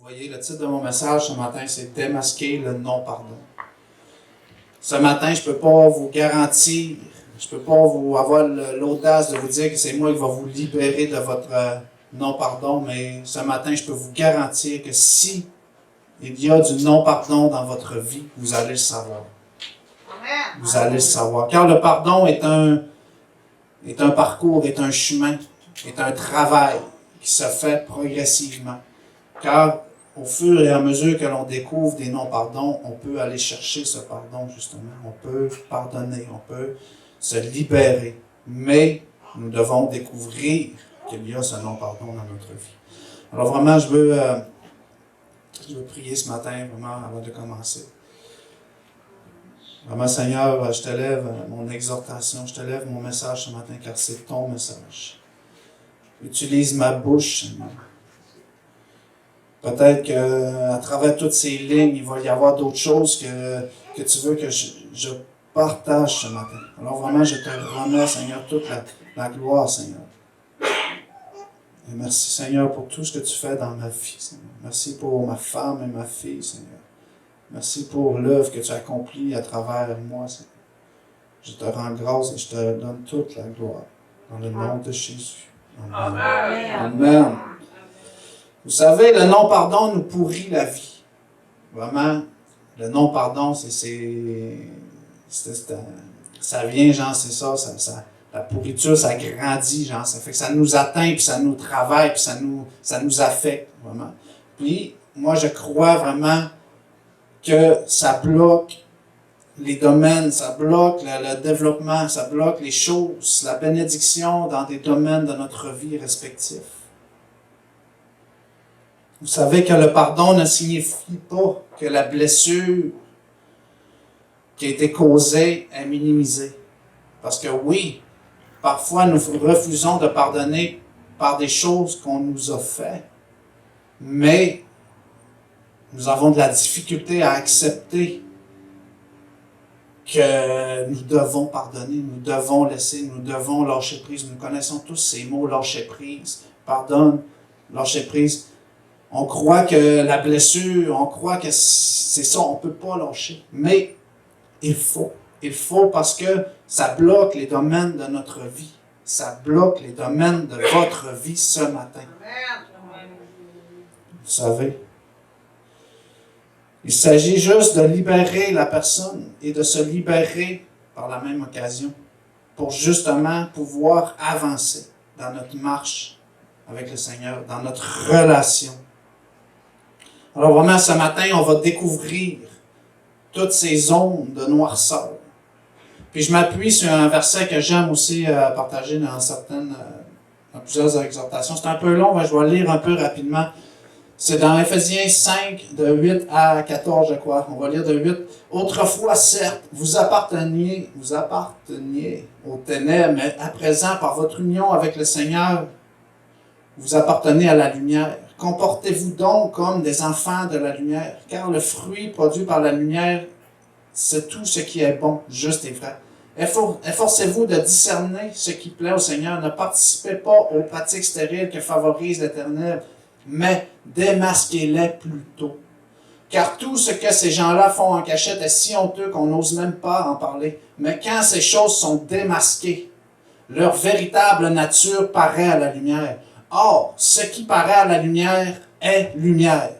voyez, le titre de mon message ce matin, c'est « Démasquer le non-pardon ». Ce matin, je ne peux pas vous garantir, je ne peux pas vous avoir l'audace de vous dire que c'est moi qui va vous libérer de votre non-pardon, mais ce matin, je peux vous garantir que si il y a du non-pardon dans votre vie, vous allez le savoir. Vous allez le savoir. Car le pardon est un parcours, est un chemin, est un travail qui se fait progressivement. Car au fur et à mesure que l'on découvre des non-pardons, on peut aller chercher ce pardon, justement. On peut pardonner, on peut se libérer. Mais nous devons découvrir qu'il y a ce non-pardon dans notre vie. Alors vraiment, je veux prier ce matin, vraiment, avant de commencer. Vraiment, Seigneur, je te lève mon exhortation, je te lève mon message ce matin, car c'est ton message. Utilise ma bouche, Seigneur. Peut-être qu'à travers toutes ces lignes, il va y avoir d'autres choses que tu veux que je partage ce matin. Alors vraiment, je te remets, Seigneur, toute la gloire, Seigneur. Et merci, Seigneur, pour tout ce que tu fais dans ma vie, Seigneur. Merci pour ma femme et ma fille, Seigneur. Merci pour l'œuvre que tu accomplis à travers moi, Seigneur. Je te rends grâce et je te donne toute la gloire. Dans le nom de Jésus. Amen. Amen. Vous savez, le non-pardon nous pourrit la vie. Vraiment, le non-pardon, ça vient, genre, c'est ça, la pourriture, ça grandit, genre, ça fait que ça nous atteint, puis ça nous travaille, puis ça nous affecte, vraiment. Puis, moi, je crois vraiment que ça bloque les domaines, ça bloque le développement, ça bloque les choses, la bénédiction dans des domaines de notre vie respectifs. Vous savez que le pardon ne signifie pas que la blessure qui a été causée est minimisée. Parce que oui, parfois nous refusons de pardonner par des choses qu'on nous a faites, mais nous avons de la difficulté à accepter que nous devons pardonner, nous devons laisser, nous devons lâcher prise. Nous connaissons tous ces mots, lâcher prise, pardonne, lâcher prise. On croit que la blessure, on croit que c'est ça, on ne peut pas lâcher. Mais il faut parce que ça bloque les domaines de notre vie. Ça bloque les domaines de votre vie ce matin. Vous savez, il s'agit juste de libérer la personne et de se libérer par la même occasion pour justement pouvoir avancer dans notre marche avec le Seigneur, dans notre relation. Alors vraiment, ce matin, on va découvrir toutes ces zones de noirceur. Puis je m'appuie sur un verset que j'aime aussi partager dans plusieurs exhortations. C'est un peu long, je vais lire un peu rapidement. C'est dans Éphésiens 5, de 8 à 14, je crois. On va lire de 8. « Autrefois, certes, vous apparteniez aux ténèbres, mais à présent, par votre union avec le Seigneur, vous appartenez à la lumière. Comportez-vous donc comme des enfants de la lumière, car le fruit produit par la lumière, c'est tout ce qui est bon, juste et vrai. Efforcez-vous de discerner ce qui plaît au Seigneur. Ne participez pas aux pratiques stériles que favorise l'Éternel, mais démasquez-les plutôt. Car tout ce que ces gens-là font en cachette est si honteux qu'on n'ose même pas en parler. Mais quand ces choses sont démasquées, leur véritable nature paraît à la lumière. Or, ce qui paraît à la lumière est lumière.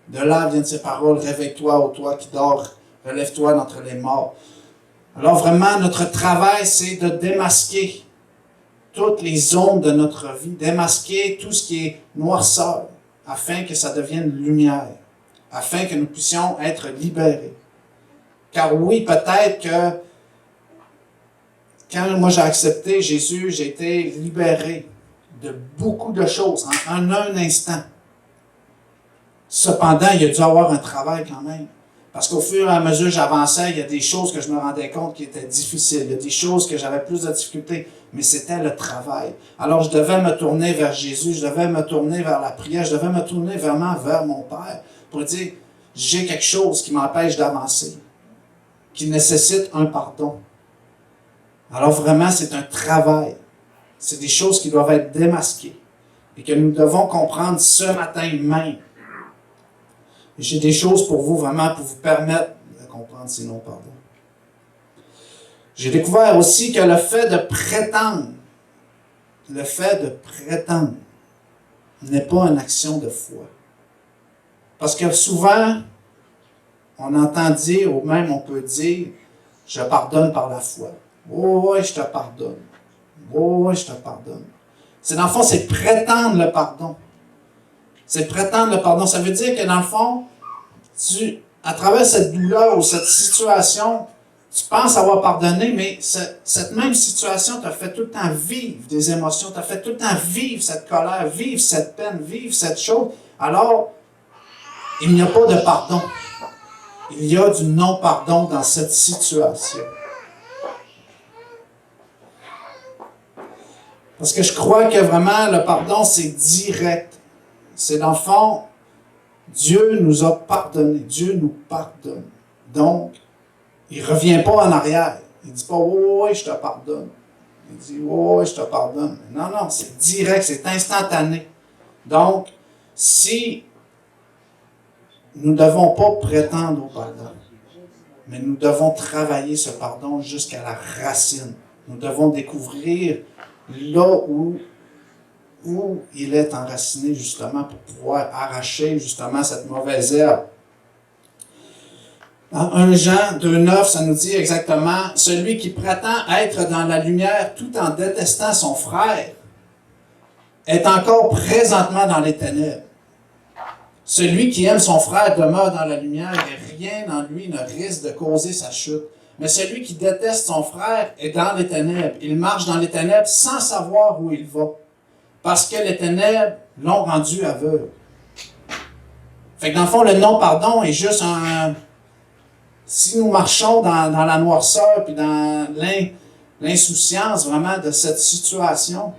De là viennent ces paroles, réveille-toi, ô toi qui dors, relève-toi d'entre les morts. Alors vraiment, notre travail, c'est de démasquer toutes les zones de notre vie, démasquer tout ce qui est noirceur, afin que ça devienne lumière, afin que nous puissions être libérés. Car oui, peut-être que quand moi j'ai accepté Jésus, j'ai été libéré de beaucoup de choses en un instant. Cependant, il y a dû avoir un travail quand même. Parce qu'au fur et à mesure que j'avançais, il y a des choses que je me rendais compte qui étaient difficiles. Il y a des choses que j'avais plus de difficultés, mais c'était le travail. Alors je devais me tourner vers Jésus, je devais me tourner vers la prière, je devais me tourner vraiment vers mon Père pour dire, j'ai quelque chose qui m'empêche d'avancer, qui nécessite un pardon. Alors vraiment, c'est un travail. C'est des choses qui doivent être démasquées et que nous devons comprendre ce matin même Et j'ai des choses pour vous, vraiment, pour vous permettre de comprendre ces non-pardons. J'ai découvert aussi que le fait de prétendre n'est pas une action de foi. Parce que souvent, on entend dire, ou même on peut dire, je pardonne par la foi. Oh, ouais, je te pardonne. Oh, ouais, je te pardonne. C'est dans le fond, c'est prétendre le pardon. C'est prétendre le pardon. Ça veut dire que dans le fond, à travers cette douleur ou cette situation, tu penses avoir pardonné, mais cette même situation t'a fait tout le temps vivre des émotions, t'a fait tout le temps vivre cette colère, vivre cette peine, vivre cette chose. Alors, il n'y a pas de pardon. Il y a du non-pardon dans cette situation. Parce que je crois que vraiment, le pardon, c'est direct. C'est dans le fond, Dieu nous a pardonné. Dieu nous pardonne. Donc, il ne revient pas en arrière. Il ne dit pas, oh, oui, je te pardonne. Il dit, oh, oui, je te pardonne. Non, non, c'est direct, c'est instantané. Donc, si nous ne devons pas prétendre au pardon, mais nous devons travailler ce pardon jusqu'à la racine. Nous devons découvrir là où il est enraciné, justement, pour pouvoir arracher, justement, cette mauvaise herbe. Dans 1 Jean 2,9, ça nous dit exactement, « Celui qui prétend être dans la lumière tout en détestant son frère est encore présentement dans les ténèbres. Celui qui aime son frère demeure dans la lumière et rien en lui ne risque de causer sa chute. Mais celui qui déteste son frère est dans les ténèbres. Il marche dans les ténèbres sans savoir où il va, parce que les ténèbres l'ont rendu aveugle. » Fait que dans le fond, le non-pardon est juste un... Si nous marchons dans la noirceur puis dans l'insouciance vraiment de cette situation,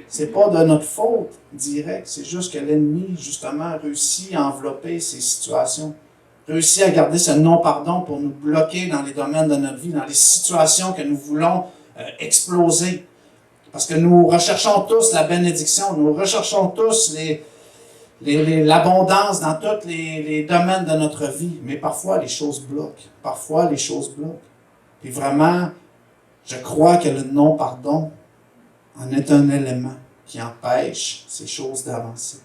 c'est pas de notre faute directe, c'est juste que l'ennemi, justement, réussit à envelopper ces situations, réussit à garder ce non-pardon pour nous bloquer dans les domaines de notre vie, dans les situations que nous voulons exploser. Parce que nous recherchons tous la bénédiction, nous recherchons tous l'abondance dans tous les domaines de notre vie. Mais parfois, les choses bloquent. Parfois, les choses bloquent. Et vraiment, je crois que le non-pardon en est un élément qui empêche ces choses d'avancer.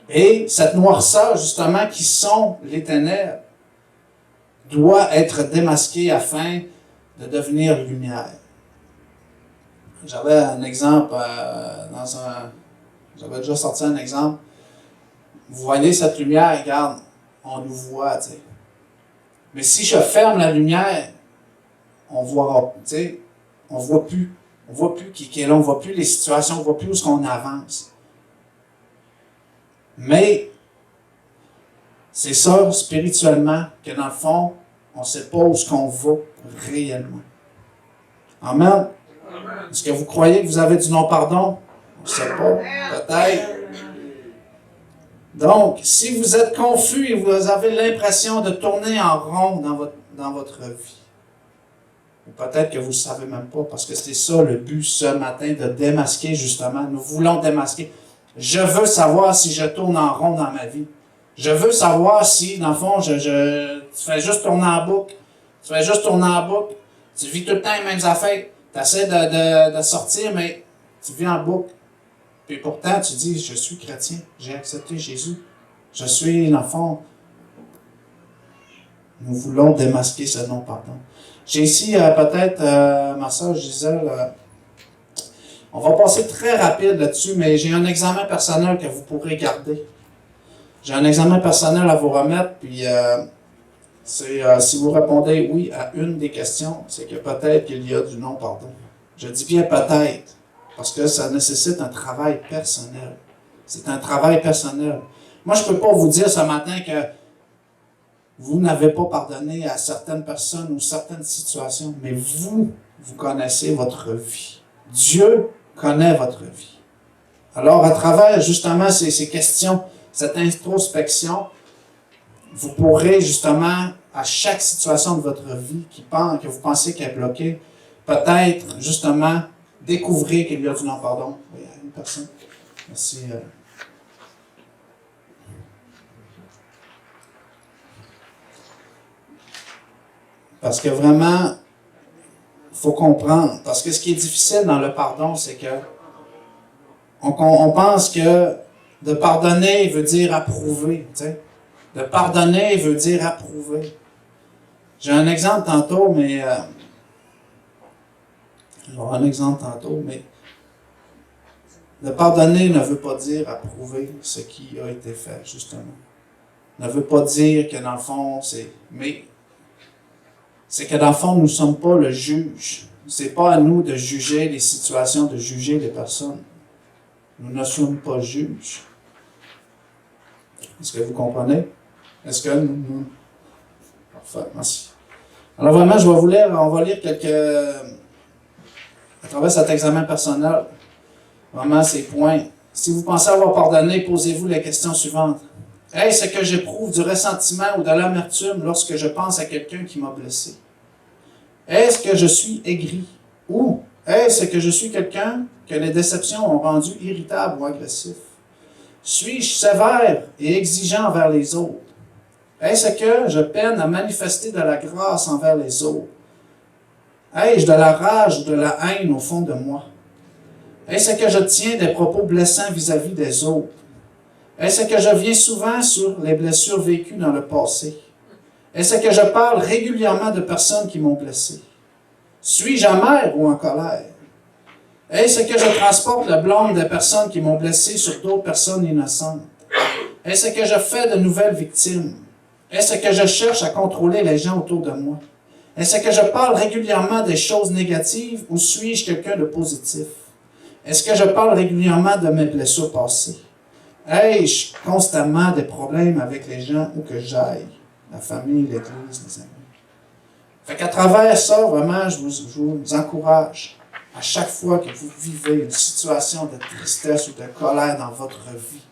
Et cette noirceur, justement, qui sont les ténèbres, doit être démasquée afin de devenir lumière. J'avais un exemple j'avais déjà sorti un exemple. Vous voyez cette lumière, regarde, on nous voit, tu sais. Mais si je ferme la lumière, on voit, tu sais, on voit plus. On voit plus qui est là, on voit plus les situations, on voit plus où est-ce qu'on avance. Mais c'est ça, spirituellement, que dans le fond, on ne sait pas où est-ce qu'on va réellement. Amen. Est-ce que vous croyez que vous avez du non-pardon? On ne sait pas. Peut-être. Donc, si vous êtes confus et vous avez l'impression de tourner en rond dans votre vie, ou peut-être que vous ne le savez même pas, parce que c'est ça le but ce matin, de démasquer justement. Nous voulons démasquer. Je veux savoir si je tourne en rond dans ma vie. Je veux savoir si, dans le fond, tu fais juste tourner en boucle. Tu fais juste tourner en boucle. Tu vis tout le temps les mêmes affaires. Tu essaies de sortir, mais tu vis en boucle. Puis pourtant, tu dis, je suis chrétien, j'ai accepté Jésus. Je suis, dans le fond, nous voulons démasquer ce non-pardon. J'ai ici peut-être, ma soeur Gisèle, on va passer très rapide là-dessus, mais j'ai un examen personnel que vous pourrez garder. J'ai un examen personnel à vous remettre, puis si vous répondez oui à une des questions, c'est que peut-être qu'il y a du non-pardon. Je dis bien peut-être. Parce que ça nécessite un travail personnel. C'est un travail personnel. Moi, je ne peux pas vous dire ce matin que vous n'avez pas pardonné à certaines personnes ou certaines situations, mais vous connaissez votre vie. Dieu connaît votre vie. Alors, à travers justement ces questions, cette introspection, vous pourrez justement, à chaque situation de votre vie que vous pensez qu'elle est bloquée, peut-être justement découvrir qu'il y a du non-pardon. Il y a une personne. Merci. Parce que vraiment, il faut comprendre. Parce que ce qui est difficile dans le pardon, c'est que on pense que de pardonner veut dire approuver. Tu sais. De pardonner veut dire approuver. J'ai un exemple tantôt, mais... j'aurai un exemple tantôt, mais... de pardonner ne veut pas dire approuver ce qui a été fait, justement. Ne veut pas dire que dans le fond, c'est... Mais c'est que dans le fond, nous ne sommes pas le juge. C'est pas à nous de juger les situations, de juger les personnes. Nous ne sommes pas juges. Est-ce que vous comprenez? Est-ce que nous... Parfait, merci. Alors vraiment, on va lire à travers cet examen personnel, vraiment ces points. Si vous pensez avoir pardonné, posez-vous les questions suivantes. Est-ce que j'éprouve du ressentiment ou de l'amertume lorsque je pense à quelqu'un qui m'a blessé? Est-ce que je suis aigri? Ou est-ce que je suis quelqu'un que les déceptions ont rendu irritable ou agressif? Suis-je sévère et exigeant envers les autres? Est-ce que je peine à manifester de la grâce envers les autres? Ai-je de la rage ou de la haine au fond de moi? Est-ce que je tiens des propos blessants vis-à-vis des autres? Est-ce que je viens souvent sur les blessures vécues dans le passé? Est-ce que je parle régulièrement de personnes qui m'ont blessé? Suis-je amer ou en colère? Est-ce que je transporte le blâme des personnes qui m'ont blessé sur d'autres personnes innocentes? Est-ce que je fais de nouvelles victimes? Est-ce que je cherche à contrôler les gens autour de moi? Est-ce que je parle régulièrement des choses négatives ou suis-je quelqu'un de positif? Est-ce que je parle régulièrement de mes blessures passées? Ai-je constamment des problèmes avec les gens où que j'aille? La famille, l'Église, les amis. Fait qu'à travers ça, vraiment, je vous encourage, à chaque fois que vous vivez une situation de tristesse ou de colère dans votre vie,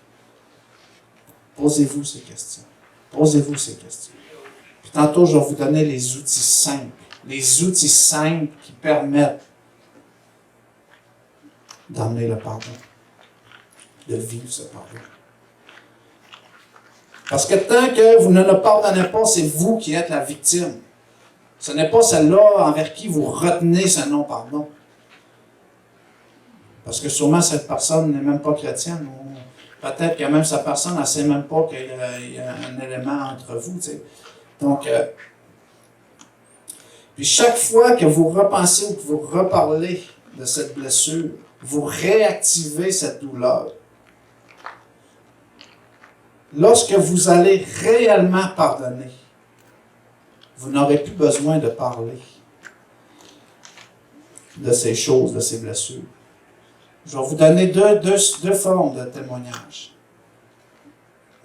posez-vous ces questions. Posez-vous ces questions. Puis tantôt, je vais vous donner les outils simples. Les outils simples qui permettent d'amener le pardon. De vivre ce pardon. Parce que tant que vous ne le pardonnez pas, c'est vous qui êtes la victime. Ce n'est pas celle-là envers qui vous retenez ce non-pardon. Parce que sûrement cette personne n'est même pas chrétienne. Ou peut-être que même cette personne, elle ne sait même pas qu'il y a un élément entre vous. Tu sais. Donc, puis chaque fois que vous repensez ou que vous reparlez de cette blessure, vous réactivez cette douleur. Lorsque vous allez réellement pardonner, vous n'aurez plus besoin de parler de ces choses, de ces blessures. Je vais vous donner deux formes de témoignage.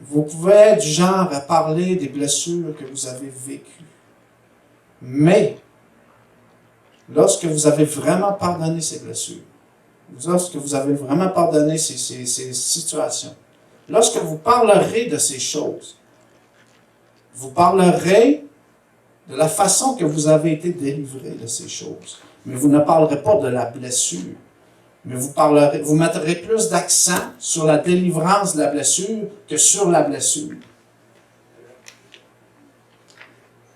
Vous pouvez être du genre à parler des blessures que vous avez vécues. Mais, lorsque vous avez vraiment pardonné ces blessures, lorsque vous avez vraiment pardonné ces situations, lorsque vous parlerez de ces choses, vous parlerez de la façon que vous avez été délivré de ces choses. Mais vous ne parlerez pas de la blessure. Mais vous mettrez plus d'accent sur la délivrance de la blessure que sur la blessure.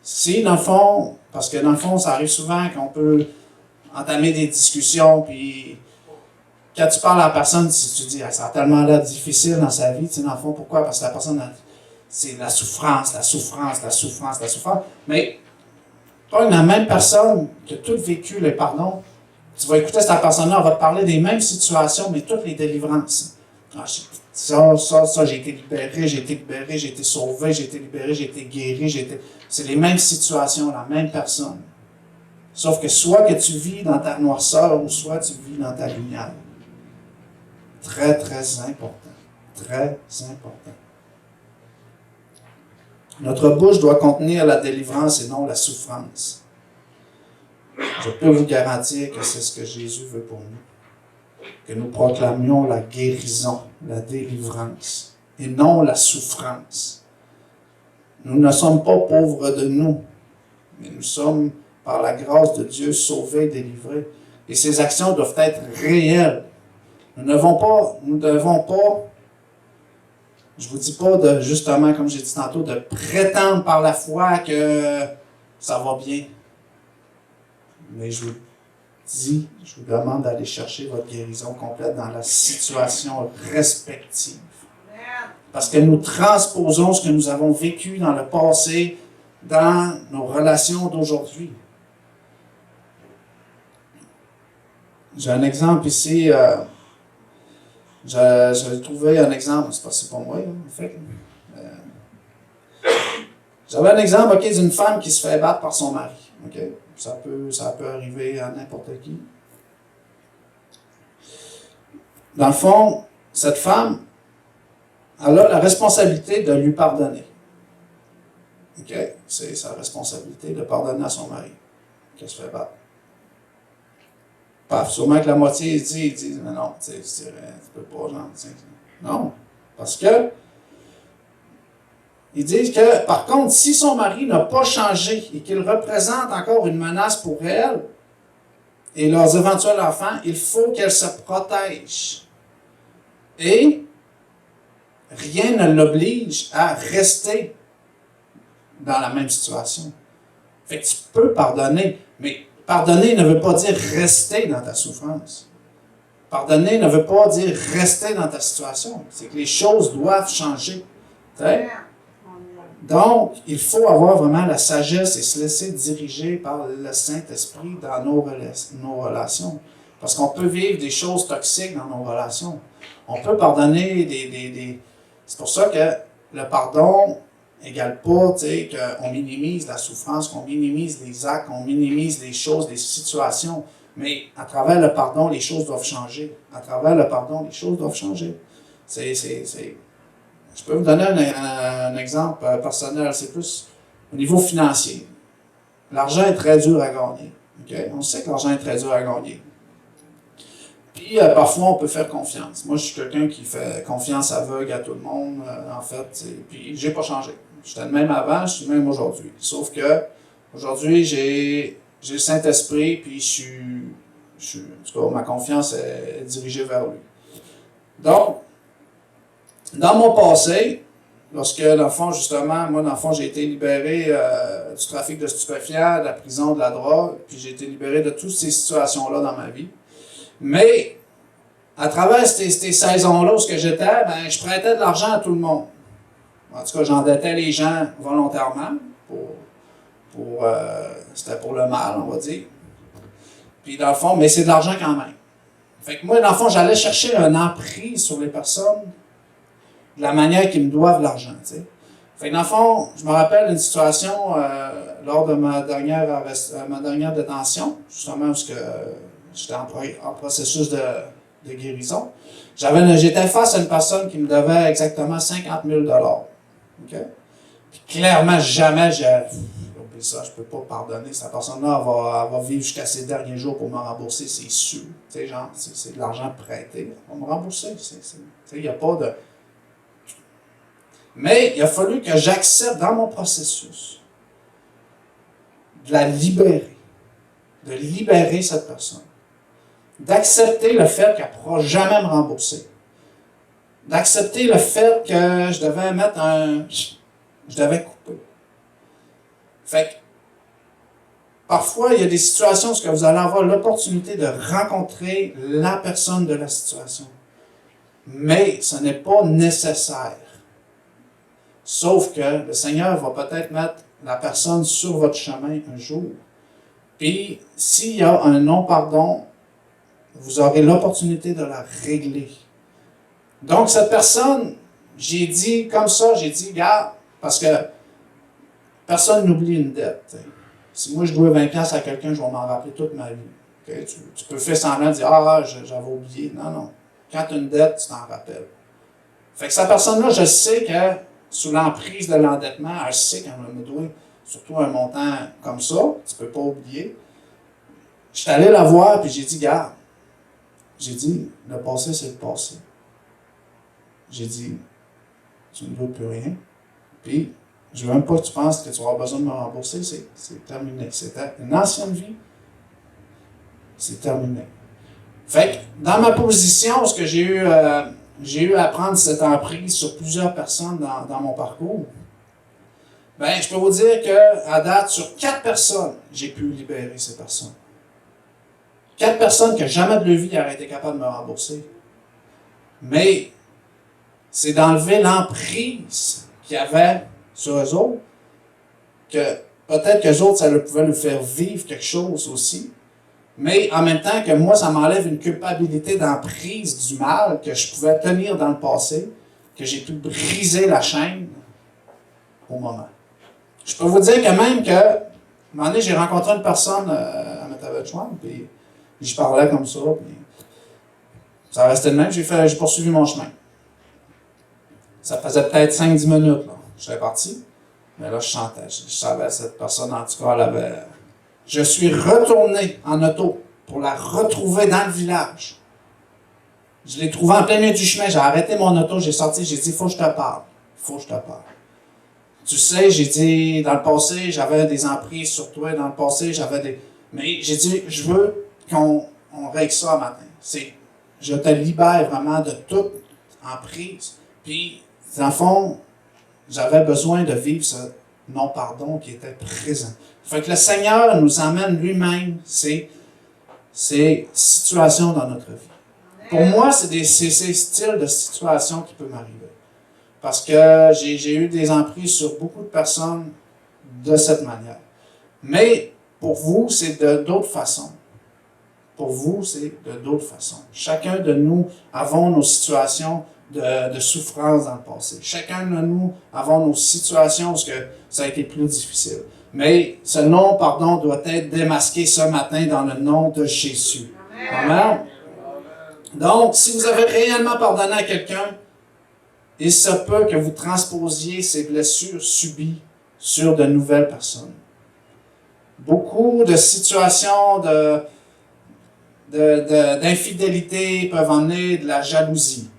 Si, dans le fond, parce que dans le fond, ça arrive souvent qu'on peut entamer des discussions, puis quand tu parles à la personne, si tu dis « ça a tellement l'air difficile dans sa vie », tu sais, dans le fond, pourquoi? Parce que la personne, c'est la souffrance, la souffrance, la souffrance, la souffrance. Mais, pas la même personne qui a tout vécu le pardon, tu vas écouter cette personne-là, elle va te parler des mêmes situations, mais toutes les délivrances. Ah, ça, j'ai été libéré, j'ai été sauvé, j'ai été libéré, j'ai été guéri, c'est les mêmes situations, la même personne. Sauf que soit que tu vis dans ta noirceur, ou soit tu vis dans ta lumière. Très, très important. Très important. Notre bouche doit contenir la délivrance et non la souffrance. Je peux vous garantir que c'est ce que Jésus veut pour nous. Que nous proclamions la guérison, la délivrance, et non la souffrance. Nous ne sommes pas pauvres de nous, mais nous sommes, par la grâce de Dieu, sauvés, délivrés. Et ces actions doivent être réelles. Nous ne devons pas, je ne vous dis pas justement, comme j'ai dit tantôt, de prétendre par la foi que ça va bien. Mais je vous demande d'aller chercher votre guérison complète dans la situation respective. Parce que nous transposons ce que nous avons vécu dans le passé dans nos relations d'aujourd'hui. J'ai un exemple ici. J'ai trouvé un exemple, c'est pas moi, en fait. J'avais un exemple, d'une femme qui se fait battre par son mari. Ça peut arriver à n'importe qui. Dans le fond, cette femme, elle a la responsabilité de lui pardonner. C'est sa responsabilité de pardonner à son mari qui se fait battre. Paf, sûrement que la moitié dit mais non, tu peux pas, genre, non. Parce que ils disent que, par contre, si son mari n'a pas changé et qu'il représente encore une menace pour elle et leurs éventuels enfants, il faut qu'elle se protège. Et rien ne l'oblige à rester dans la même situation. Fait que tu peux pardonner, mais pardonner ne veut pas dire rester dans ta souffrance. Pardonner ne veut pas dire rester dans ta situation. C'est que les choses doivent changer. T'sais? Donc, il faut avoir vraiment la sagesse et se laisser diriger par le Saint-Esprit dans nos relations. Parce qu'on peut vivre des choses toxiques dans nos relations. On peut pardonner des... C'est pour ça que le pardon n'égale pas qu'on minimise la souffrance, qu'on minimise les actes, qu'on minimise les choses, les situations. Mais à travers le pardon, les choses doivent changer. À travers le pardon, les choses doivent changer. Je peux vous donner un exemple personnel, c'est plus au niveau financier. L'argent est très dur à gagner. On sait que l'argent est très dur à gagner. Puis parfois, on peut faire confiance. Moi, je suis quelqu'un qui fait confiance aveugle à tout le monde, en fait. Puis, j'ai pas changé. J'étais le même avant, je suis le même aujourd'hui. Sauf que, aujourd'hui, j'ai le Saint-Esprit, puis en tout cas, ma confiance est dirigée vers lui. Donc, dans mon passé, lorsque, dans le fond, justement, moi, dans le fond, j'ai été libéré du trafic de stupéfiants, de la prison, de la drogue, puis j'ai été libéré de toutes ces situations-là dans ma vie. Mais, à travers ces saisons-là où j'étais, je prêtais de l'argent à tout le monde. En tout cas, j'endettais les gens volontairement, c'était pour le mal, on va dire. Puis, dans le fond, mais c'est de l'argent quand même. Fait que moi, dans le fond, j'allais chercher un emprise sur les personnes de la manière qu'ils me doivent l'argent, tu sais. Fait que dans le fond, je me rappelle d'une situation lors de ma dernière détention, justement parce que j'étais en processus de guérison. J'étais face à une personne qui me devait exactement 50 000 $. Puis clairement, jamais oublié ça, je ne peux pas pardonner. Cette personne-là, elle va vivre jusqu'à ses derniers jours pour me rembourser, c'est sûr. Tu sais, genre, c'est de l'argent prêté. Elle va me rembourser. Il n'y a pas de... Mais il a fallu que j'accepte dans mon processus de la libérer, de libérer cette personne, d'accepter le fait qu'elle ne pourra jamais me rembourser, d'accepter le fait que je devais couper. Fait que, parfois, il y a des situations où vous allez avoir l'opportunité de rencontrer la personne de la situation. Mais ce n'est pas nécessaire. Sauf que le Seigneur va peut-être mettre la personne sur votre chemin un jour. Puis, s'il y a un non-pardon, vous aurez l'opportunité de la régler. Donc, cette personne, j'ai dit comme ça, regarde, parce que personne n'oublie une dette. T'sais. Si moi je dois 20$ à quelqu'un, je vais m'en rappeler toute ma vie. Okay? Tu peux faire semblant de dire j'avais oublié. Non. Quand tu as une dette, tu t'en rappelles. Fait que cette personne-là, je sais que sous l'emprise de l'endettement, elle sait qu'elle me doit surtout un montant comme ça, tu ne peux pas oublier. Je suis allé la voir puis j'ai dit, garde, le passé, c'est le passé. J'ai dit, tu ne dois plus rien. Puis, je ne veux même pas que tu penses que tu auras besoin de me rembourser, c'est terminé. C'était une ancienne vie. C'est terminé. Fait que, dans ma position, ce que j'ai eu à prendre cette emprise sur plusieurs personnes dans mon parcours, je peux vous dire qu'à date, sur 4 personnes, j'ai pu libérer ces personnes. 4 personnes que jamais de leur vie auraient été capables de me rembourser. Mais c'est d'enlever l'emprise qu'il y avait sur eux autres, que peut-être qu'eux autres, ça pouvait leur faire vivre quelque chose aussi. Mais en même temps que moi, ça m'enlève une culpabilité d'emprise du mal que je pouvais tenir dans le passé, que j'ai pu briser la chaîne au moment. Je peux vous dire que même que, à un moment donné, j'ai rencontré une personne à Matavechouan, puis je parlais comme ça, puis ça restait de même, j'ai poursuivi mon chemin. Ça faisait peut-être 5-10 minutes, là. J'étais parti, mais là, je chantais. Je savais, cette personne, en tout cas, elle avait... Je suis retourné en auto pour la retrouver dans le village. Je l'ai trouvée en plein milieu du chemin, j'ai arrêté mon auto, j'ai sorti, j'ai dit, faut que je te parle. Faut que je te parle. Tu sais, j'ai dit, dans le passé, j'avais des emprises sur toi, dans le passé, j'avais des... Mais j'ai dit, je veux qu'on règle ça matin. Je te libère vraiment de toute emprise. Puis, dans le fond, j'avais besoin de vivre ce non-pardon qui était présent. Fait que le Seigneur nous amène lui-même ces situations dans notre vie. Pour moi, c'est ces styles de situations qui peuvent m'arriver. Parce que j'ai eu des emprises sur beaucoup de personnes de cette manière. Mais pour vous, c'est de d'autres façons. Pour vous, c'est de d'autres façons. Chacun de nous avons nos situations de souffrance dans le passé. Chacun de nous avons nos situations où ça a été plus difficile. Mais ce non-pardon doit être démasqué ce matin dans le nom de Jésus. Amen. Donc, si vous avez réellement pardonné à quelqu'un, il se peut que vous transposiez ces blessures subies sur de nouvelles personnes. Beaucoup de situations d'infidélité peuvent emmener de la jalousie.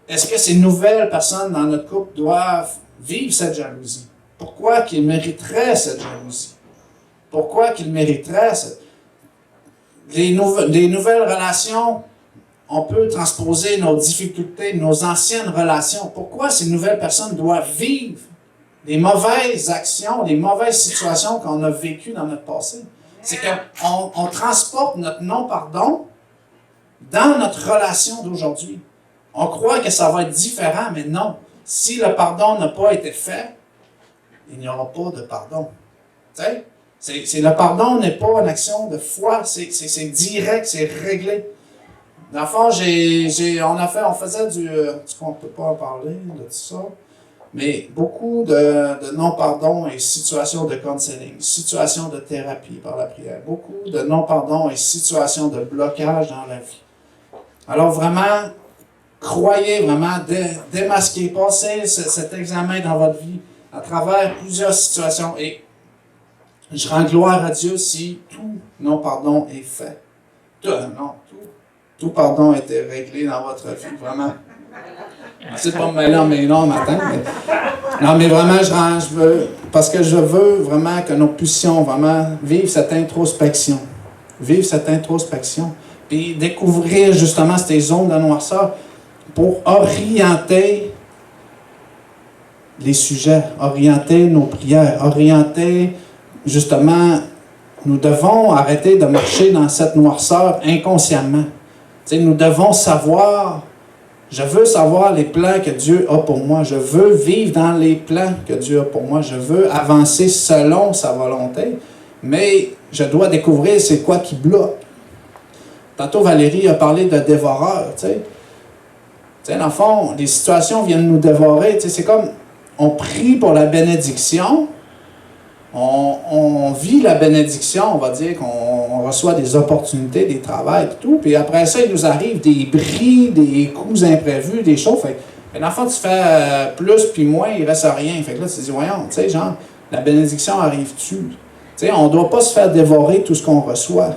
Est-ce que ces nouvelles personnes dans notre couple doivent vivre cette jalousie? Pourquoi qu'ils mériteraient cette jalousie? Pourquoi qu'ils mériteraient les nouvelles relations? On peut transposer nos difficultés, nos anciennes relations. Pourquoi ces nouvelles personnes doivent vivre les mauvaises actions, les mauvaises situations qu'on a vécues dans notre passé? C'est qu'on transporte notre non-pardon dans notre relation d'aujourd'hui. On croit que ça va être différent, mais non. Si le pardon n'a pas été fait, il n'y aura pas de pardon. Tu sais? Le pardon n'est pas une action de foi, c'est direct, c'est réglé. Dans le fond, on faisait on ne peut pas en parler de tout ça, mais beaucoup de non-pardon et situations de counseling, situations de thérapie par la prière, beaucoup de non-pardon et situations de blocage dans la vie. Alors vraiment, croyez vraiment, démasquez, passez cet examen dans votre vie à travers plusieurs situations et je rends gloire à Dieu si tout non-pardon est fait. Tout pardon a été réglé dans votre vie, vraiment. C'est pas me mêler en mes noms matin, mais... Non, mais vraiment, parce que je veux vraiment que nous puissions vraiment vivre cette introspection. Vivre cette introspection. Puis découvrir justement ces zones de noirceur pour orienter les sujets, orienter nos prières, orienter justement, nous devons arrêter de marcher dans cette noirceur inconsciemment. Tu sais, nous devons savoir, je veux savoir les plans que Dieu a pour moi, je veux vivre dans les plans que Dieu a pour moi, je veux avancer selon sa volonté, mais je dois découvrir c'est quoi qui bloque. Tantôt Valérie a parlé de dévoreur, tu sais. Tu sais, dans le fond, les situations viennent nous dévorer, tu sais, c'est comme, on prie pour la bénédiction, on vit la bénédiction, on va dire qu'on reçoit des opportunités, des travails et tout, puis après ça, il nous arrive des bris, des coups imprévus, des choses. Fait, dans le fond, tu fais plus puis moins, il reste rien. Fait que là, tu te dis, voyons, tu sais, genre, la bénédiction arrive-tu? Tu sais, on ne doit pas se faire dévorer tout ce qu'on reçoit.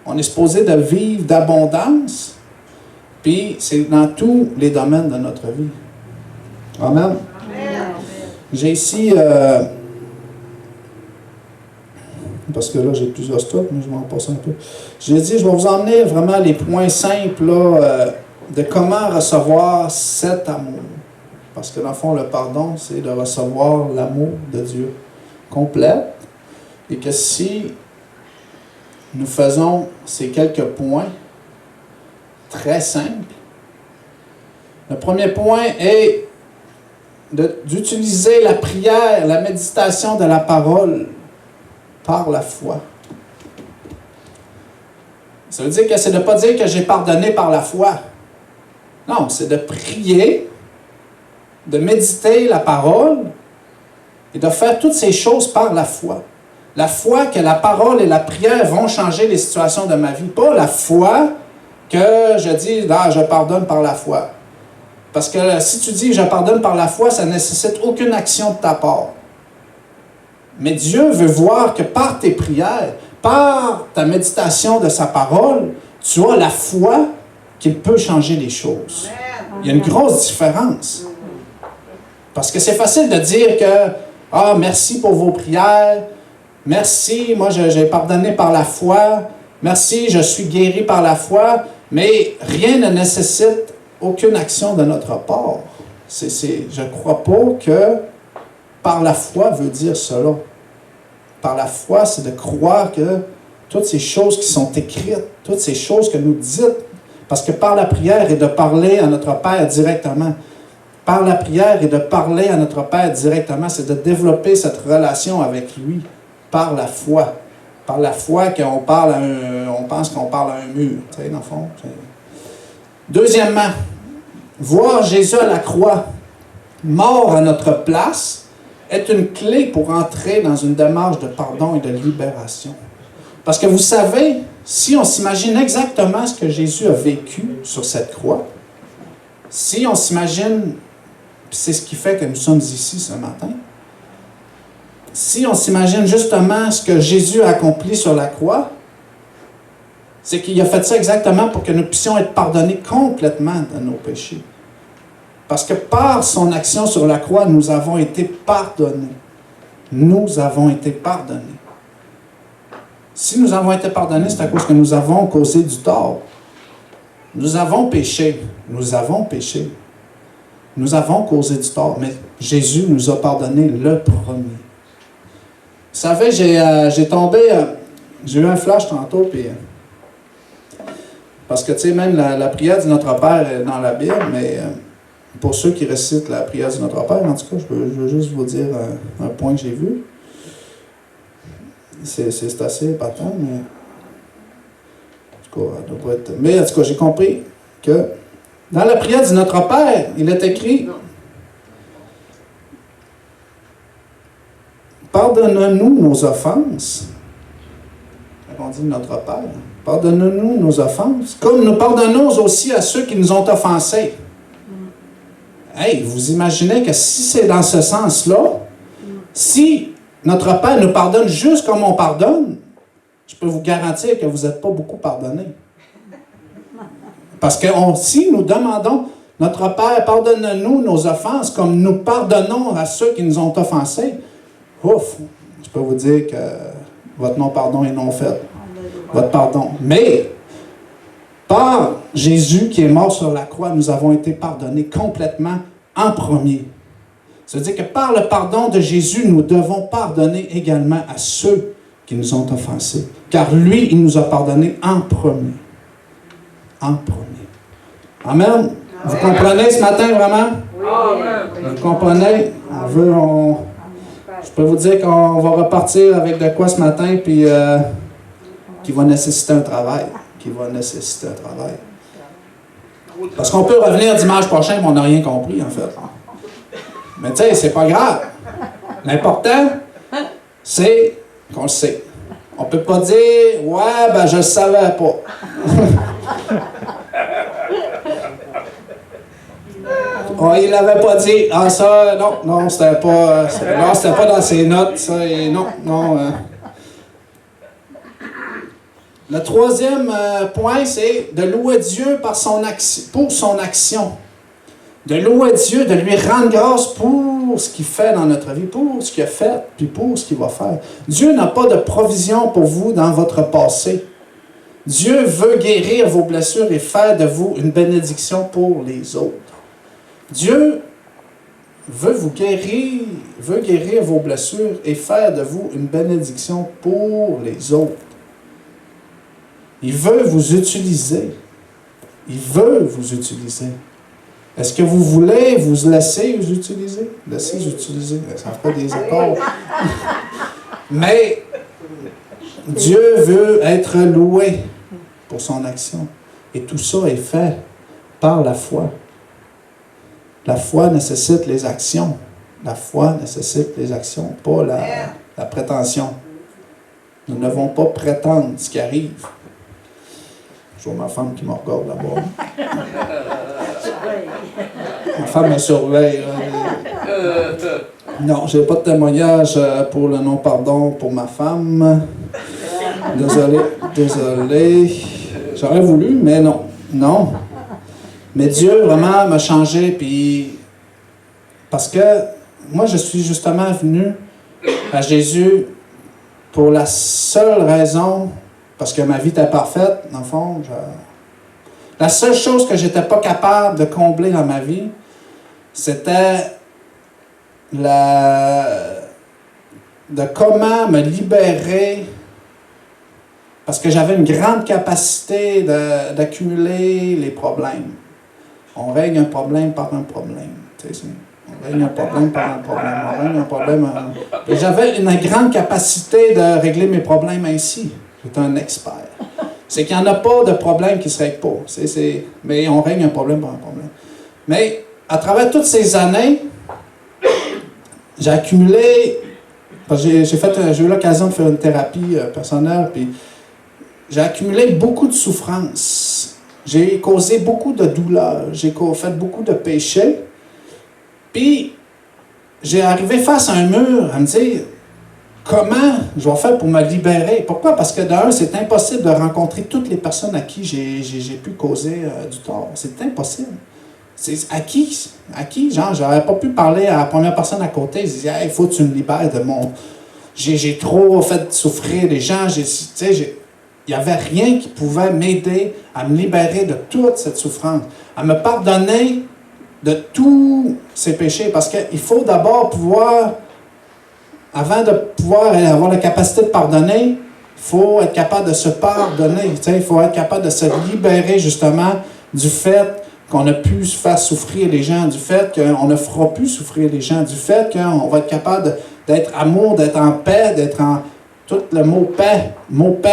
On est supposé de vivre d'abondance, puis c'est dans tous les domaines de notre vie. Amen. J'ai ici... parce que là, j'ai plusieurs stocks, mais je vais en passer un peu. J'ai dit, je vais vous emmener vraiment les points simples là, de comment recevoir cet amour. Parce que dans le fond, le pardon, c'est de recevoir l'amour de Dieu complet. Et que si nous faisons ces quelques points très simples. Le premier point est d'utiliser la prière, la méditation de la parole par la foi. Ça veut dire que c'est de ne pas dire que j'ai pardonné par la foi. Non, c'est de prier, de méditer la parole et de faire toutes ces choses par la foi. La foi que la parole et la prière vont changer les situations de ma vie. Pas la foi que je dis, ah, je pardonne par la foi. Parce que si tu dis, je pardonne par la foi, ça ne nécessite aucune action de ta part. Mais Dieu veut voir que par tes prières, par ta méditation de sa parole, tu as la foi qu'il peut changer les choses. Il y a une grosse différence. Parce que c'est facile de dire que, ah, merci pour vos prières, merci, moi j'ai pardonné par la foi, merci, je suis guéri par la foi, mais rien ne nécessite aucune action de notre part. Je ne crois pas que par la foi veut dire cela. Par la foi, c'est de croire que toutes ces choses qui sont écrites, toutes ces choses que nous dites, parce que par la prière et de parler à notre Père directement, par la prière et de parler à notre Père directement, c'est de développer cette relation avec lui, par la foi. Par la foi qu'on parle on pense qu'on parle à un mur, tu sais, dans le fond. Deuxièmement, voir Jésus à la croix, mort à notre place, est une clé pour entrer dans une démarche de pardon et de libération. Parce que vous savez, si on s'imagine exactement ce que Jésus a vécu sur cette croix, si on s'imagine, c'est ce qui fait que nous sommes ici ce matin, si on s'imagine justement ce que Jésus a accompli sur la croix, c'est qu'il a fait ça exactement pour que nous puissions être pardonnés complètement de nos péchés. Parce que par son action sur la croix, nous avons été pardonnés. Nous avons été pardonnés. Si nous avons été pardonnés, c'est à cause que nous avons causé du tort. Nous avons péché. Nous avons péché. Nous avons causé du tort. Mais Jésus nous a pardonné le premier. Vous savez, j'ai eu un flash tantôt, puis parce que, tu sais, même la prière du Notre Père est dans la Bible, mais pour ceux qui récitent la prière du Notre Père, en tout cas, je veux juste vous dire un point que j'ai vu. C'est assez épatant, mais en tout cas, elle doit pas être... Mais en tout cas, j'ai compris que dans la prière du Notre Père, il est écrit « Pardonne-nous nos offenses ». On dit Notre Père. « Pardonne-nous nos offenses, comme nous pardonnons aussi à ceux qui nous ont offensés. » Hey, vous imaginez que si c'est dans ce sens-là, si notre Père nous pardonne juste comme on pardonne, je peux vous garantir que vous n'êtes pas beaucoup pardonné. Parce que si nous demandons, notre Père, pardonne-nous nos offenses comme nous pardonnons à ceux qui nous ont offensés, ouf, je peux vous dire que votre non-pardon est non fait. Votre pardon. Mais, par Jésus qui est mort sur la croix, nous avons été pardonnés complètement en premier. Ça veut dire que par le pardon de Jésus, nous devons pardonner également à ceux qui nous ont offensés. Car lui, il nous a pardonné en premier. En premier. Amen. Vous comprenez ce matin vraiment? Oui. Vous comprenez? Je peux vous dire qu'on va repartir avec de quoi ce matin, puis qui va nécessiter un travail. Parce qu'on peut revenir dimanche prochain, mais on n'a rien compris, en fait. Mais tu sais, c'est pas grave. L'important, c'est qu'on le sait. On peut pas dire, ouais, ben je le savais pas. Oh, il l'avait pas dit. Ah, ça, non, c'était pas dans ses notes. Ça, et non. Le troisième point, c'est de louer Dieu pour son action. De louer Dieu, de lui rendre grâce pour ce qu'il fait dans notre vie, pour ce qu'il a fait, puis pour ce qu'il va faire. Dieu n'a pas de provision pour vous dans votre passé. Dieu veut guérir vos blessures et faire de vous une bénédiction pour les autres. Dieu veut guérir vos blessures et faire de vous une bénédiction pour les autres. Il veut vous utiliser. Il veut vous utiliser. Est-ce que vous voulez vous laisser vous utiliser? Laissez vous utiliser. Ça fera des épaules. Mais Dieu veut être loué pour son action. Et tout ça est fait par la foi. La foi nécessite les actions. La foi nécessite les actions, pas la prétention. Nous ne devons pas prétendre ce qui arrive. Je vois ma femme qui me regarde là-bas. Ma femme me surveille. Non, je n'ai pas de témoignage pour le non-pardon pour ma femme. Désolé. J'aurais voulu, mais non. Non. Mais Dieu vraiment m'a changé, puis parce que moi, je suis justement venu à Jésus pour la seule raison, parce que ma vie était parfaite, dans le fond. La seule chose que je n'étais pas capable de combler dans ma vie, c'était de comment me libérer, parce que j'avais une grande capacité d'accumuler les problèmes. On règle un problème par un problème. On règle un problème par un problème. On règle un problème. Et j'avais une grande capacité de régler mes problèmes ainsi. J'étais un expert. C'est qu'il n'y en a pas de problème qui ne se règle pas. Mais on règle un problème par un problème. Mais à travers toutes ces années, j'ai accumulé. Parce que j'ai eu l'occasion de faire une thérapie personnelle, puis j'ai accumulé beaucoup de souffrances. J'ai causé beaucoup de douleurs. J'ai fait beaucoup de péchés. Puis, j'ai arrivé face à un mur à me dire, comment je vais faire pour me libérer? Pourquoi? Parce que d'un, c'est impossible de rencontrer toutes les personnes à qui j'ai pu causer du tort. C'est impossible. À qui? Genre, j'aurais pas pu parler à la première personne à côté. Je disais, il faut que tu me libères de mon... J'ai trop fait souffrir les gens. Il n'y avait rien qui pouvait m'aider à me libérer de toute cette souffrance, à me pardonner de tous ces péchés. Parce qu'il faut d'abord pouvoir, avant de pouvoir avoir la capacité de pardonner, il faut être capable de se pardonner. Il faut être capable de se libérer justement du fait qu'on a pu se faire souffrir les gens, du fait qu'on ne fera plus souffrir les gens, du fait qu'on va être capable d'être amour, d'être en paix, d'être en... Tout le mot paix,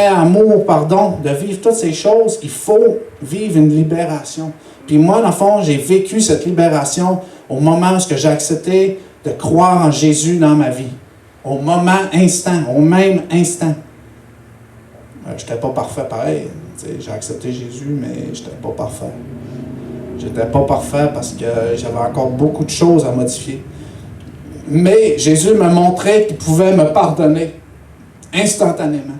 amour, pardon, de vivre toutes ces choses, il faut vivre une libération. Puis moi, dans le fond, j'ai vécu cette libération au moment où j'ai accepté de croire en Jésus dans ma vie. Au même instant. Je n'étais pas parfait pareil. J'ai accepté Jésus, mais je n'étais pas parfait. J'étais pas parfait parce que j'avais encore beaucoup de choses à modifier. Mais Jésus m'a montré qu'il pouvait me pardonner instantanément.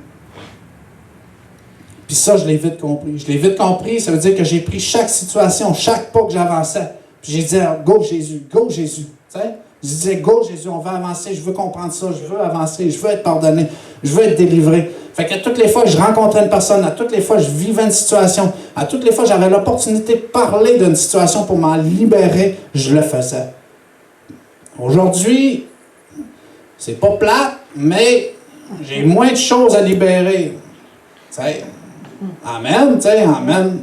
Puis ça, je l'ai vite compris. Je l'ai vite compris, ça veut dire que j'ai pris chaque situation, chaque pas que j'avançais. Puis j'ai dit, go Jésus, go Jésus. Tu sais? Je disais, go Jésus, on va avancer, je veux comprendre ça, je veux avancer, je veux être pardonné, je veux être délivré. Fait que toutes les fois que je rencontrais une personne, à toutes les fois que je vivais une situation, à toutes les fois que j'avais l'opportunité de parler d'une situation pour m'en libérer, je le faisais. Aujourd'hui, c'est pas plate, mais j'ai moins de choses à libérer. T'sais, amen, amen.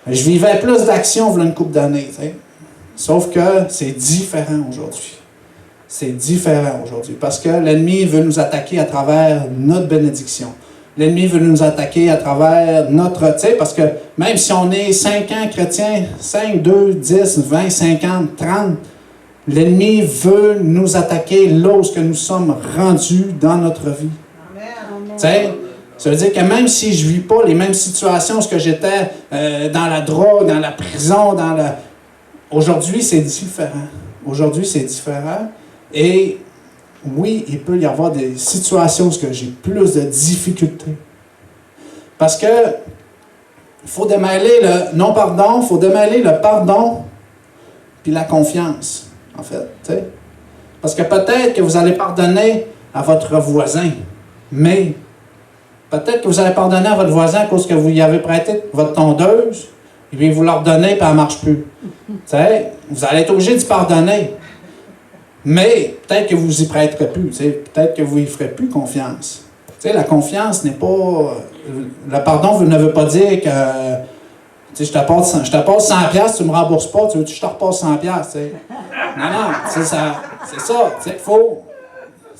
Je vivais plus d'action il y a une couple d'années. Sauf que c'est différent aujourd'hui. C'est différent aujourd'hui. Parce que l'ennemi veut nous attaquer à travers notre bénédiction. L'ennemi veut nous attaquer à travers notre... Parce que même si on est 5 ans chrétien, 5, 2, 10, 20, 50, 30, l'ennemi veut nous attaquer là où nous sommes rendus dans notre vie. Amen. Ça veut dire que même si je ne vis pas les mêmes situations que j'étais dans la drogue, dans la prison, aujourd'hui, c'est différent. Aujourd'hui, c'est différent. Et oui, il peut y avoir des situations où j'ai plus de difficultés. Parce que il faut démêler le non-pardon, il faut démêler le pardon puis la confiance, en fait. T'sais. Parce que peut-être que vous allez pardonner à votre voisin, mais peut-être que vous allez pardonner à votre voisin à cause que vous y avez prêté votre tondeuse, et puis vous leur donnez, puis elle ne marche plus. T'sais, vous allez être obligé de pardonner. Mais peut-être que vous y prêterez plus. Peut-être que vous n'y ferez plus confiance. T'sais, la confiance n'est pas Le pardon ne veut pas dire que je te passe 100 piastres, tu me rembourses pas, tu veux que je te repasse 100 piastres. Non, c'est ça.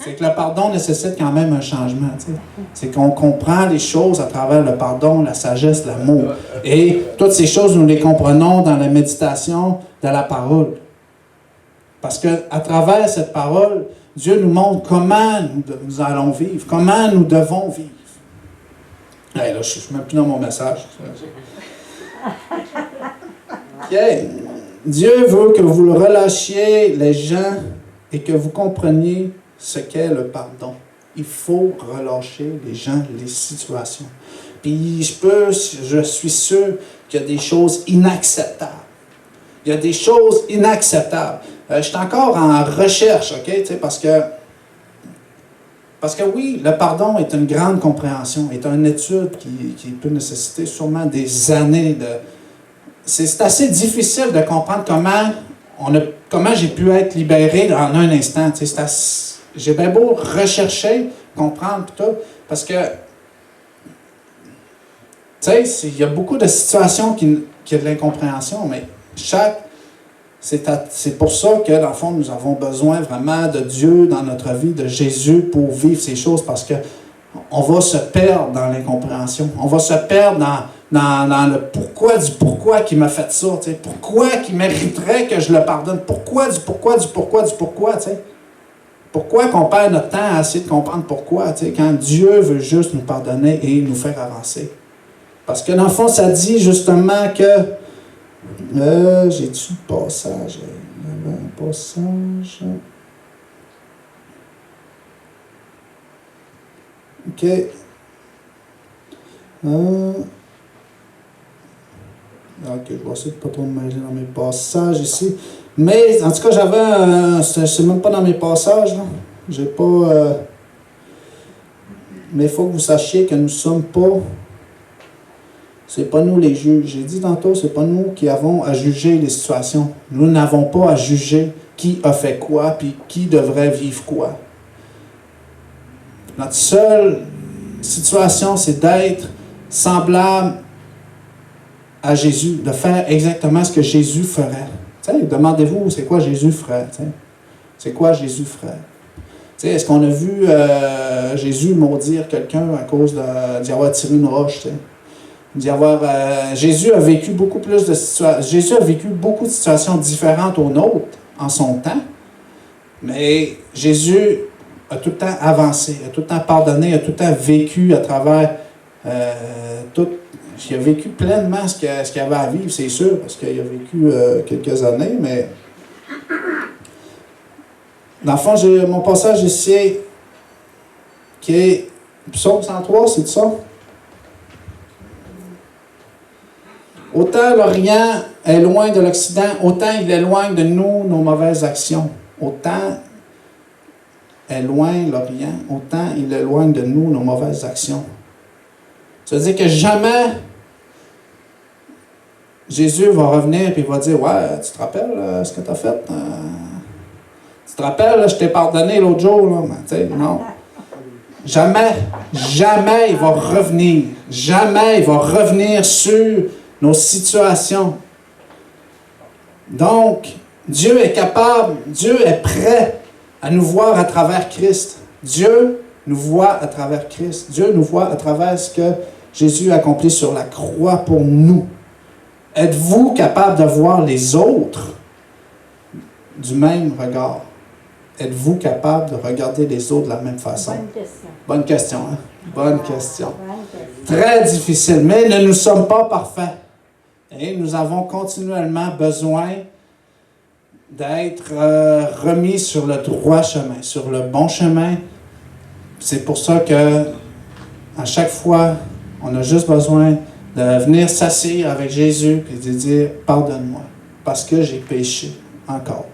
C'est que le pardon nécessite quand même un changement. C'est qu'on comprend les choses à travers le pardon, la sagesse, l'amour. Et toutes ces choses, nous les comprenons dans la méditation de la parole. Parce qu'à travers cette parole, Dieu nous montre comment nous allons vivre, comment nous devons vivre. Hey, là, je ne suis même plus dans mon message. Okay. Dieu veut que vous le relâchiez, les gens, et que vous compreniez ce qu'est le pardon. Il faut relâcher les gens, les situations. Puis je suis sûr qu'il y a des choses inacceptables. Il y a des choses inacceptables. Je suis encore en recherche, OK? Parce que oui, le pardon est une grande compréhension, est une étude qui peut nécessiter sûrement des années de... C'est assez difficile de comprendre comment j'ai pu être libéré en un instant. J'ai bien beau rechercher, comprendre tout, parce que, il y a beaucoup de situations qui ont de l'incompréhension, mais c'est pour ça que, dans le fond, nous avons besoin vraiment de Dieu dans notre vie, de Jésus pour vivre ces choses, parce que on va se perdre dans l'incompréhension. On va se perdre dans le pourquoi du pourquoi qui m'a fait ça. Pourquoi qui mériterait que je le pardonne. Pourquoi du pourquoi. Pourquoi qu'on perd notre temps à essayer de comprendre pourquoi, quand Dieu veut juste nous pardonner et nous faire avancer. Parce que dans le fond, ça dit justement que... j'ai-tu le passage? Il y avait un passage... OK. OK, je vais essayer de ne pas trop me mêler dans mes passages ici. Mais, en tout cas, c'est même pas dans mes passages, là. J'ai pas... mais il faut que vous sachiez que nous ne sommes pas... C'est pas nous les juges. J'ai dit tantôt, c'est pas nous qui avons à juger les situations. Nous n'avons pas à juger qui a fait quoi, puis qui devrait vivre quoi. Notre seule situation, c'est d'être semblable à Jésus, de faire exactement ce que Jésus ferait. Demandez-vous, c'est quoi Jésus ferait? C'est quoi Jésus ferait? Est-ce qu'on a vu Jésus maudire quelqu'un à cause d'y avoir tiré une roche? Jésus a vécu beaucoup plus de situations. Jésus a vécu beaucoup de situations différentes aux nôtres en son temps, mais Jésus a tout le temps avancé, a tout le temps pardonné, a tout le temps vécu à travers tout. Il a vécu pleinement ce qu'il avait à vivre, c'est sûr, parce qu'il a vécu quelques années, mais dans le fond, j'ai mon passage ici qui est Psaume 103, c'est ça? Autant l'Orient est loin de l'Occident, autant il éloigne de nous nos mauvaises actions. Autant est loin l'Orient, autant il éloigne de nous nos mauvaises actions. Ça veut dire que jamais Jésus va revenir et il va dire « Ouais, tu te rappelles ce que tu as fait? Tu te rappelles, je t'ai pardonné l'autre jour? » Non. Jamais il va revenir. Jamais il va revenir sur nos situations. Donc, Dieu est capable, Dieu est prêt à nous voir à travers Christ. Dieu nous voit à travers Christ. Dieu nous voit à travers ce que Jésus a accompli sur la croix pour nous. Êtes-vous capable de voir les autres du même regard? Êtes-vous capable de regarder les autres de la même façon? Bonne question, hein? Bonne question. Très difficile, mais nous ne sommes pas parfaits. Et nous avons continuellement besoin d'être remis sur le droit chemin, sur le bon chemin. C'est pour ça que à chaque fois, on a juste besoin de venir s'asseoir avec Jésus et de dire « Pardonne-moi, parce que j'ai péché encore.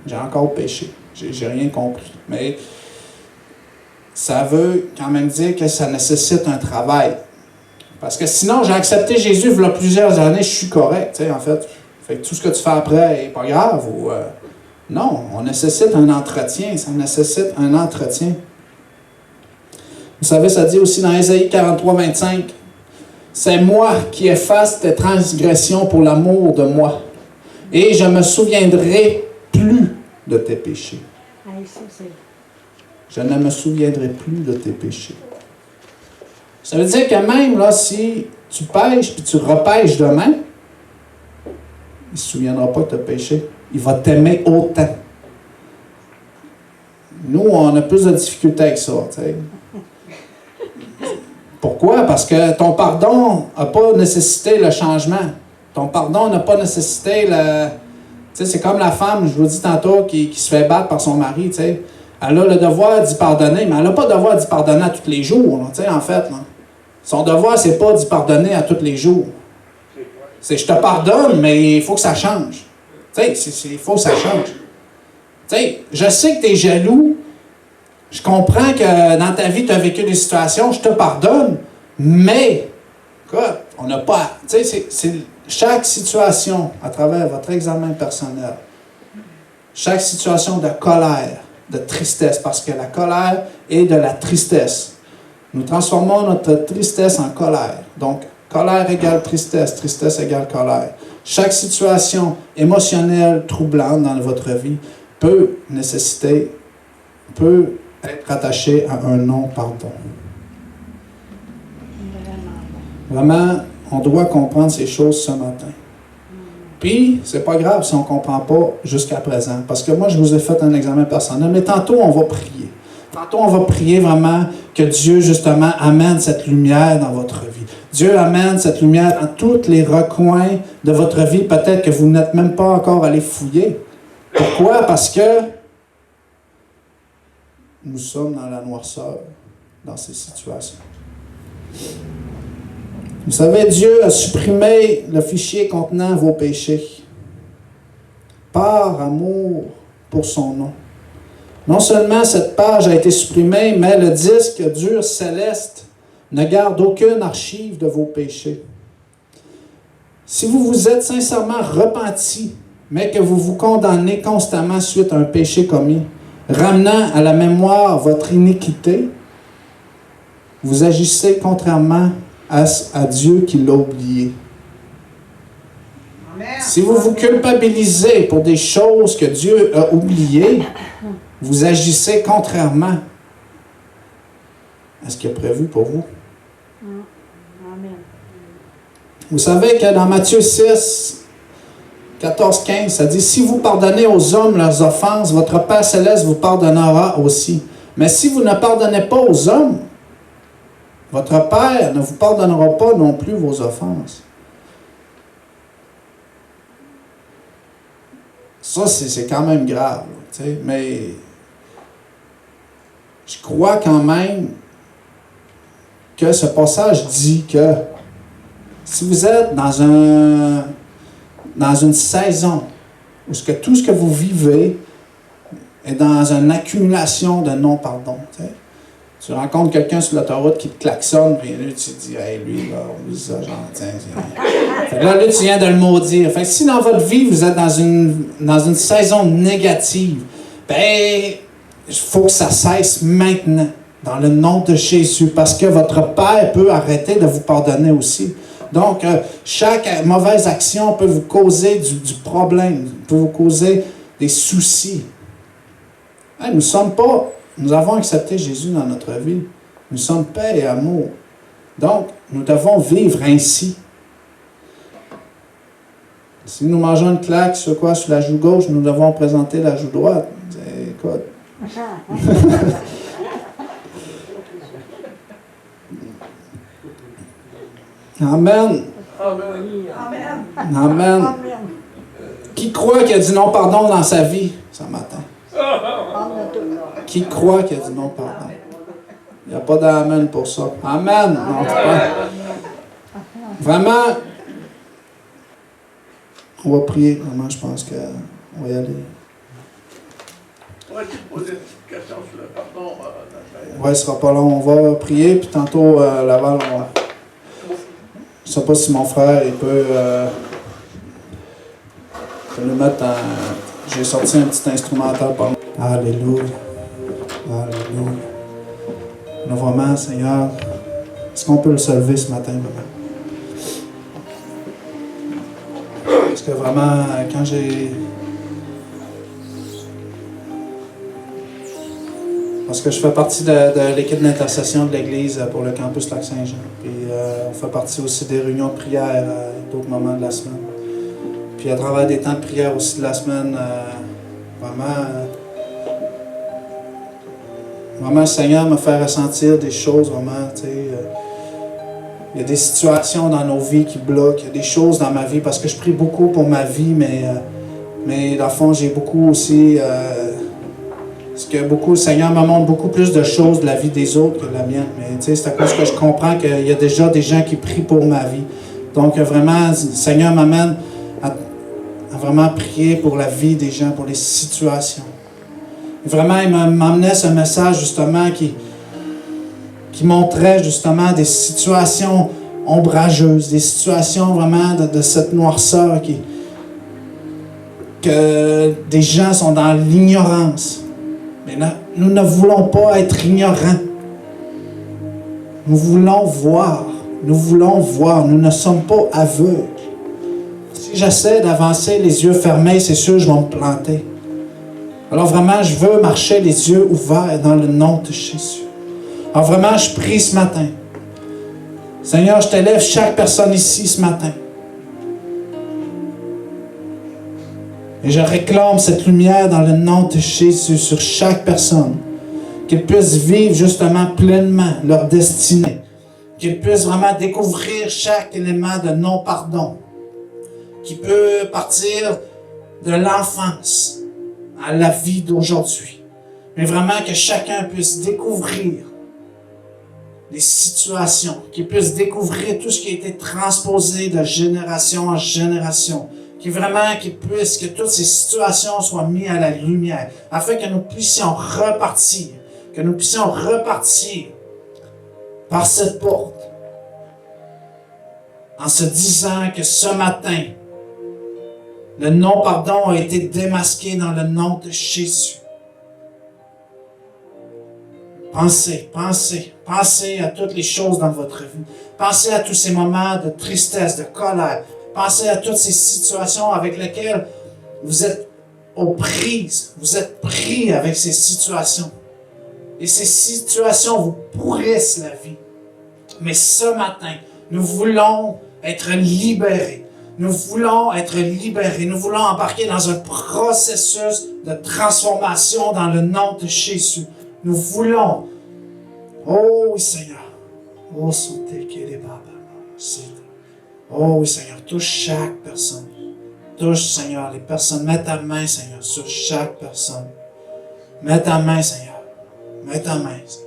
J'ai encore péché. J'ai rien compris. » Mais ça veut quand même dire que ça nécessite un travail. Parce que sinon, j'ai accepté Jésus il y a plusieurs années, je suis correct, en fait. Fait que tout ce que tu fais après n'est pas grave. Non, on nécessite un entretien. Ça nécessite un entretien. Vous savez, ça dit aussi dans Ésaïe 43, 25, « C'est moi qui efface tes transgressions pour l'amour de moi, et je me souviendrai plus de tes péchés. » Je ne me souviendrai plus de tes péchés. Ça veut dire que même là, si tu pêches puis tu repêches demain, il ne se souviendra pas que tu as péché. Il va t'aimer autant. Nous, on a plus de difficultés avec ça. T'sais. Pourquoi? Parce que ton pardon n'a pas nécessité le changement. Ton pardon n'a pas nécessité le... Tu sais, c'est comme la femme, je vous dis tantôt, qui se fait battre par son mari. T'sais. Elle a le devoir d'y pardonner, mais elle n'a pas le devoir d'y pardonner à tous les jours. Là, en fait, là. Son devoir, c'est pas d'y pardonner à tous les jours. C'est je te pardonne, mais il faut que ça change. Il faut que ça change. T'sais, je sais que tu es jaloux. Je comprends que dans ta vie, tu as vécu des situations, je te pardonne, mais écoute, on n'a pas. C'est chaque situation à travers votre examen personnel, chaque situation de colère, de tristesse, parce que la colère est de la tristesse. Nous transformons notre tristesse en colère. Donc, colère égale tristesse, tristesse égale colère. Chaque situation émotionnelle troublante dans votre vie peut être attachée à un non-pardon. Vraiment, on doit comprendre ces choses ce matin. Puis, c'est pas grave si on ne comprend pas jusqu'à présent. Parce que moi, je vous ai fait un examen personnel, mais tantôt, on va prier. Tantôt, on va prier vraiment que Dieu, justement, amène cette lumière dans votre vie. Dieu amène cette lumière dans tous les recoins de votre vie. Peut-être que vous n'êtes même pas encore allé fouiller. Pourquoi? Parce que nous sommes dans la noirceur, dans ces situations. Vous savez, Dieu a supprimé le fichier contenant vos péchés par amour pour son nom. Non seulement cette page a été supprimée, mais le disque dur céleste ne garde aucune archive de vos péchés. Si vous vous êtes sincèrement repenti, mais que vous vous condamnez constamment suite à un péché commis, ramenant à la mémoire votre iniquité, vous agissez contrairement à Dieu qui l'a oublié. Amen. Si vous vous culpabilisez pour des choses que Dieu a oubliées, vous agissez contrairement à ce qu'il a prévu pour vous. Amen. Vous savez que dans Matthieu 6, 14-15, ça dit « Si vous pardonnez aux hommes leurs offenses, votre Père céleste vous pardonnera aussi. Mais si vous ne pardonnez pas aux hommes, votre Père ne vous pardonnera pas non plus vos offenses. » Ça, c'est quand même grave. Mais je crois quand même que ce passage dit que si vous êtes dans une saison où tout ce que vous vivez est dans une accumulation de non-pardon. Tu rencontres quelqu'un sur l'autoroute qui te klaxonne, puis là, tu te dis, hey, lui, là, on dit ça, genre, tiens. Fait que là, tu viens de le maudire. Fait que si dans votre vie, vous êtes dans une saison négative, ben, il faut que ça cesse maintenant, dans le nom de Jésus, parce que votre Père peut arrêter de vous pardonner aussi. Donc, chaque mauvaise action peut vous causer du problème, peut vous causer des soucis. Hey, nous avons accepté Jésus dans notre vie. Nous sommes paix et amour. Donc, nous devons vivre ainsi. Si nous mangeons une claque sur la joue gauche, nous devons présenter la joue droite. Écoute. Amen. Amen. Amen. Qui croit qu'il y a du non-pardon dans sa vie ce matin? Qui croit qu'il y a du non-pardon? Il n'y a pas d'amen pour ça. Amen. Non, vraiment, on va prier. Vraiment, je pense qu'on va y aller. Pourrais-tu poser une question sur le pardon? Oui, ce ne sera pas long. On va prier, puis tantôt, Laval, on va... Je ne sais pas si mon frère, il peut le mettre en... J'ai sorti un petit instrumental pour nous. Alléluia. Alléluia. Nous, vraiment, Seigneur, est-ce qu'on peut se lever ce matin, vraiment? Parce que vraiment, quand Parce que je fais partie de l'équipe d'intercession de l'Église pour le campus Lac-Saint-Jean. Puis on fait partie aussi des réunions de prière à d'autres moments de la semaine. Puis à travers des temps de prière aussi de la semaine, vraiment le Seigneur me fait ressentir des choses, vraiment, tu sais. Il y a des situations dans nos vies qui bloquent. Il y a des choses dans ma vie, parce que je prie beaucoup pour ma vie, mais dans le fond, j'ai beaucoup aussi... parce que le Seigneur me montre beaucoup plus de choses de la vie des autres que de la mienne. Mais tu sais, c'est à cause que je comprends qu'il y a déjà des gens qui prient pour ma vie. Donc vraiment, le Seigneur m'amène à vraiment prier pour la vie des gens, pour les situations. Et vraiment, il m'emmenait ce message justement qui montrait justement des situations ombrageuses, des situations vraiment de cette noirceur que des gens sont dans l'ignorance. Mais nous ne voulons pas être ignorants. Nous voulons voir. Nous ne sommes pas aveugles. Si j'essaie d'avancer les yeux fermés, c'est sûr que je vais me planter. Alors vraiment, je veux marcher les yeux ouverts dans le nom de Jésus. Alors vraiment, je prie ce matin. Seigneur, je t'élève chaque personne ici ce matin. Et je réclame cette lumière dans le nom de Jésus sur chaque personne. Qu'ils puissent vivre justement pleinement leur destinée. Qu'ils puissent vraiment découvrir chaque élément de non-pardon. Qui peut partir de l'enfance à la vie d'aujourd'hui. Mais vraiment que chacun puisse découvrir les situations, qu'ils puissent découvrir tout ce qui a été transposé de génération en génération. Que toutes ces situations soient mises à la lumière, afin que nous puissions repartir, par cette porte, en se disant que ce matin, le non-pardon a été démasqué dans le nom de Jésus. Pensez à toutes les choses dans votre vie. Pensez à tous ces moments de tristesse, de colère. Pensez à toutes ces situations avec lesquelles vous êtes aux prises. Vous êtes pris avec ces situations. Et ces situations vous pourrissent la vie. Mais ce matin, nous voulons être libérés. Nous voulons embarquer dans un processus de transformation dans le nom de Jésus. Nous voulons. Oh oui, Seigneur. Oh, oui, Seigneur. Touche chaque personne. Touche, Seigneur, les personnes. Mets ta main, Seigneur, sur chaque personne. Mets ta main, Seigneur. Mets ta main, Seigneur.